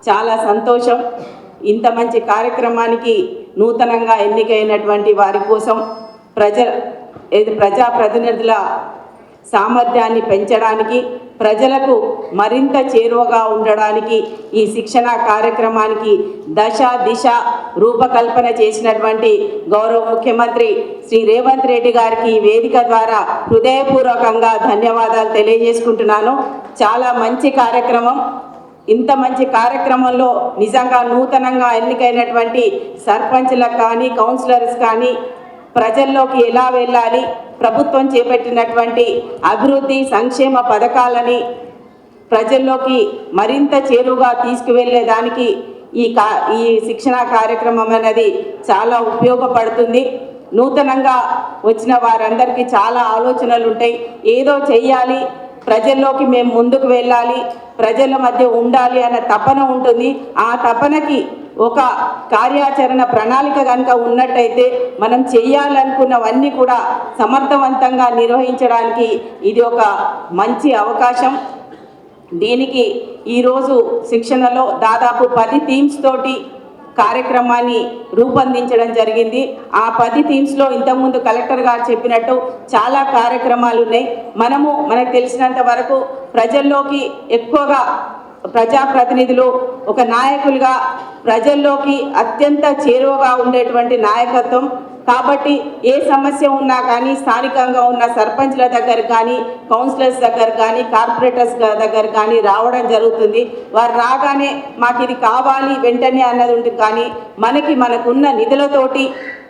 చాలా సంతోషం. ఇంత మంచి కార్యక్రమానికి నూతనంగా ఎన్నికైనటువంటి వారి కోసం ప్రజాప్రతినిధుల సామర్థ్యాన్ని పెంచడానికి, ప్రజలకు మరింత చేరువగా ఉండడానికి ఈ శిక్షణ కార్యక్రమానికి దశ దిశ రూపకల్పన చేసినటువంటి గౌరవ ముఖ్యమంత్రి శ్రీ రేవంత్ రెడ్డి గారికి ఈ వేదిక ద్వారా హృదయపూర్వకంగా ధన్యవాదాలు తెలియజేసుకుంటున్నాను. చాలా మంచి కార్యక్రమం. ఇంత మంచి కార్యక్రమంలో నిజంగా నూతనంగా ఎన్నికైనటువంటి సర్పంచ్లకు కానీ, కౌన్సిలర్స్ కానీ ప్రజల్లోకి ఎలా వెళ్ళాలి, ప్రభుత్వం చేపట్టినటువంటి అభివృద్ధి సంక్షేమ పథకాలని ప్రజల్లోకి మరింత చేరువుగా తీసుకువెళ్ళేదానికి ఈ శిక్షణ కార్యక్రమం అనేది చాలా ఉపయోగపడుతుంది. నూతనంగా వచ్చిన వారందరికీ చాలా ఆలోచనలు ఉంటాయి. ఏదో చెయ్యాలి, ప్రజల్లోకి మేము ముందుకు వెళ్ళాలి, ప్రజల మధ్య ఉండాలి అన్న తపన ఉంటుంది. ఆ తపనకి ఒక కార్యాచరణ ప్రణాళిక కనుక ఉన్నట్టయితే మనం చేయాలనుకున్నవన్నీ కూడా సమర్థవంతంగా నిర్వహించడానికి ఇది ఒక మంచి అవకాశం. దీనికి ఈరోజు శిక్షణలో దాదాపు 10 థీమ్స్ తోటి కార్యక్రమాన్ని రూపొందించడం జరిగింది. ఆ 10 థీమ్స్లో ఇంతకుముందు కలెక్టర్ గారు చెప్పినట్టు చాలా కార్యక్రమాలు ఉన్నాయి. మనకు తెలిసినంత వరకు ప్రజల్లోకి ఎక్కువగా ప్రజాప్రతినిధులు ఒక నాయకులుగా ప్రజల్లోకి అత్యంత చేరువగా ఉండేటువంటి నాయకత్వం. కాబట్టి ఏ సమస్య ఉన్నా కానీ స్థానికంగా ఉన్న సర్పంచ్ల దగ్గర కానీ, కౌన్సిలర్స్ దగ్గర కానీ, కార్పొరేటర్స్ దగ్గర కానీ రావడం జరుగుతుంది. వారు రాగానే మాకు ఇది కావాలి వెంటనే అన్నది ఉంటుంది. కానీ మనకున్న నిధులతోటి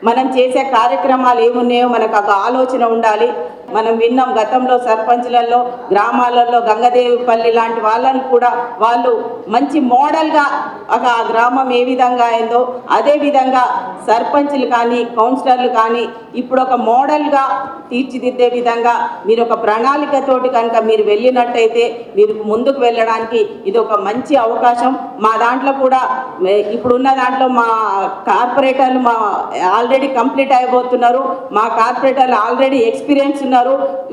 మనం చేసే కార్యక్రమాలు ఏమున్నాయో మనకు ఒక ఆలోచన ఉండాలి. మనం విన్నాం గతంలో సర్పంచ్లలో, గ్రామాలలో గంగదేవిపల్లి లాంటి వాళ్ళని కూడా వాళ్ళు మంచి మోడల్గా ఆ గ్రామం ఏ విధంగా అయిందో అదే విధంగా సర్పంచ్లు కానీ, కౌన్సిలర్లు కానీ ఇప్పుడు ఒక మోడల్గా తీర్చిదిద్దే విధంగా మీరు ఒక ప్రణాళికతోటి కనుక మీరు వెళ్ళినట్టయితే మీరు ముందుకు వెళ్ళడానికి ఇది ఒక మంచి అవకాశం. మా దాంట్లో కూడా ఇప్పుడున్న దాంట్లో మా కార్పొరేటర్లు ఆల్రెడీ కంప్లీట్ అయిపోతున్నారు. మా కార్పొరేటర్లు ఆల్రెడీ ఎక్స్పీరియన్స్ ఉన్నారు.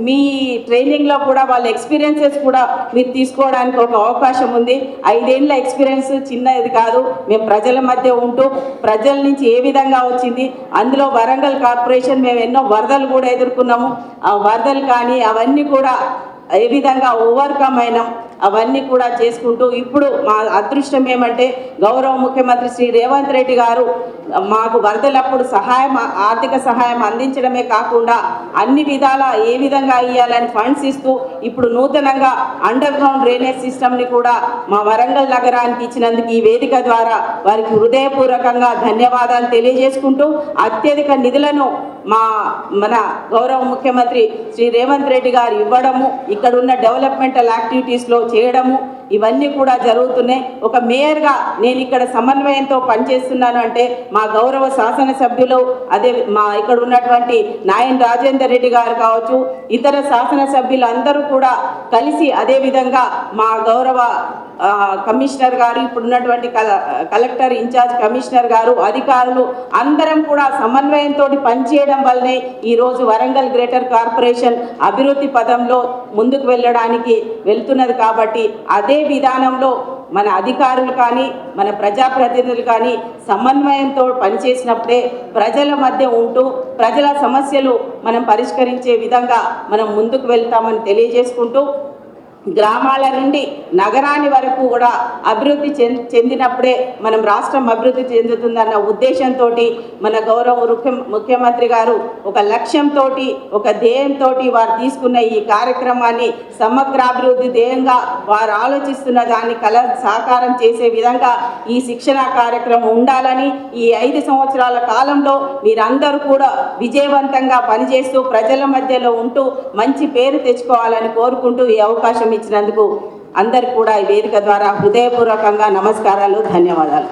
మీ ట్రైనింగ్లో కూడా వాళ్ళ ఎక్స్పీరియన్సెస్ కూడా మీరు తీసుకోవడానికి ఒక అవకాశం ఉంది. 5 ఏళ్ళ ఎక్స్పీరియన్స్ చిన్నది కాదు. మేము ప్రజల మధ్య ఉంటూ ప్రజల నుంచి ఏ విధంగా వచ్చింది, అందులో వరంగల్ కార్పొరేషన్ మేము ఎన్నో వరదలు కూడా ఎదుర్కొన్నాము. ఆ వరదలు కానీ అవన్నీ కూడా ఏ విధంగా ఓవర్కమ్ అయినాం అవన్నీ కూడా చేసుకుంటూ ఇప్పుడు మా అదృష్టం ఏమంటే గౌరవ ముఖ్యమంత్రి శ్రీ రేవంత్ రెడ్డి గారు మాకు వరదలప్పుడు ఆర్థిక సహాయం అందించడమే కాకుండా అన్ని విధాలా ఏ విధంగా ఇవ్వాలని ఫండ్స్ ఇస్తూ ఇప్పుడు నూతనంగా అండర్ గ్రౌండ్ డ్రైనేజ్ సిస్టమ్ని కూడా మా వరంగల్ నగరానికి ఇచ్చినందుకు ఈ వేదిక ద్వారా వారికి హృదయపూర్వకంగా ధన్యవాదాలు తెలియజేసుకుంటూ అత్యధిక నిధులను మన గౌరవ ముఖ్యమంత్రి శ్రీ రేవంత్ రెడ్డి గారు ఇవ్వడము, ఇక్కడ ఉన్న డెవలప్మెంటల్ యాక్టివిటీస్లో చేయడము ఇవన్నీ కూడా జరుగుతున్నాయి. ఒక మేయర్గా నేను ఇక్కడ సమన్వయంతో పనిచేస్తున్నాను అంటే మా గౌరవ శాసనసభ్యులు, అదే ఇక్కడ ఉన్నటువంటి నాయన్ రాజేందర్ రెడ్డి గారు కావచ్చు, ఇతర శాసనసభ్యులు అందరూ కూడా కలిసి అదేవిధంగా మా గౌరవ కమిషనర్ గారు, ఇప్పుడున్నటువంటి కలెక్టర్ ఇన్ఛార్జ్ కమిషనర్ గారు, అధికారులు అందరం కూడా సమన్వయంతో పనిచేయడం వల్లనే ఈరోజు వరంగల్ గ్రేటర్ కార్పొరేషన్ అభివృద్ధి పదంలో ముందుకు వెళ్ళడానికి వెళ్తున్నది. కాబట్టి అదే విధానంలో మన అధికారులు కానీ, మన ప్రజాప్రతినిధులు కానీ సమన్వయంతో పనిచేసినప్పుడే ప్రజల మధ్య ఉంటూ ప్రజల సమస్యలు మనం పరిష్కరించే విధంగా మనం ముందుకు వెళ్తామని తెలియజేసుకుంటూ, గ్రామాల నుండి నగరాని వరకు కూడా అభివృద్ధి చెందినప్పుడే మనం రాష్ట్రం అభివృద్ధి చెందుతుందన్న ఉద్దేశంతో మన గౌరవ ముఖ్యమంత్రి గారు ఒక లక్ష్యంతో, ఒక ధ్యేయంతో వారు తీసుకున్న ఈ కార్యక్రమాన్ని సమగ్రాభివృద్ధి ధ్యేయంగా వారు ఆలోచిస్తున్న దాన్ని సాకారం చేసే విధంగా ఈ శిక్షణ కార్యక్రమం ఉండాలని, ఈ 5 సంవత్సరాల కాలంలో మీరందరూ కూడా విజయవంతంగా పనిచేస్తూ ప్రజల మధ్యలో ఉంటూ మంచి పేరు తెచ్చుకోవాలని కోరుకుంటూ ఈ అవకాశం ఇచ్చినందుకు అందరికి కూడా ఈ వేదిక ద్వారా హృదయపూర్వకంగా నమస్కారాలు, ధన్యవాదాలు.